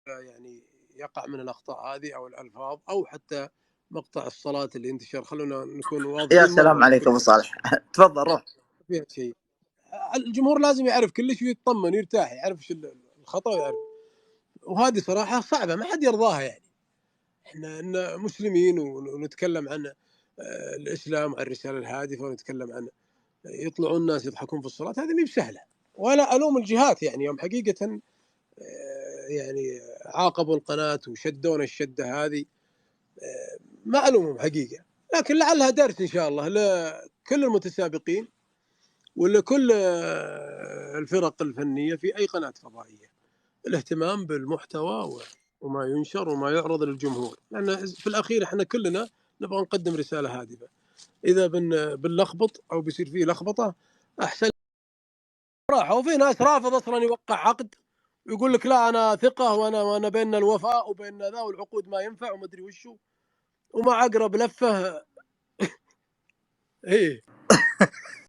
يعني يقع من الأخطاء هذه أو الألفاظ أو حتى مقطع الصلاة اللي انتشر. خلونا نكون يا واضحين سلام مرة عليك لكل ابو صالح. تفضل روح. فيها شيء. الجمهور لازم يعرف كل شيء ويطمن يرتاح، يعرف ايش الخطأ ويعرف. وهذه صراحة صعبة ما حد يرضاها يعني. احنا إن مسلمين ونتكلم عن الإسلام وعن الرسالة الهادفة ونتكلم عن يطلعون الناس يضحكون في الصلاة، هذه مي بسهلة. ولا ألوم الجهات يعني يوم حقيقة يعني عاقبوا القناة وشدونا الشدة هذه، ما ألومهم حقيقة، لكن لعلها درس إن شاء الله لكل المتسابقين ولكل الفرق الفنية في أي قناة فضائية، الاهتمام بالمحتوى وما ينشر وما يعرض للجمهور، لأن في الأخير إحنا كلنا نبغى نقدم رسالة هادفة. إذا بنلخبط أو بيصير فيه لخبطة أحسن راحة. وفي ناس رافض أصلا يوقع عقد ويقول لك لا أنا ثقة وأنا بيننا الوفاء وبيننا ذا والعقود ما ينفع وما أدري وشو، ومع أقرب لفة إيه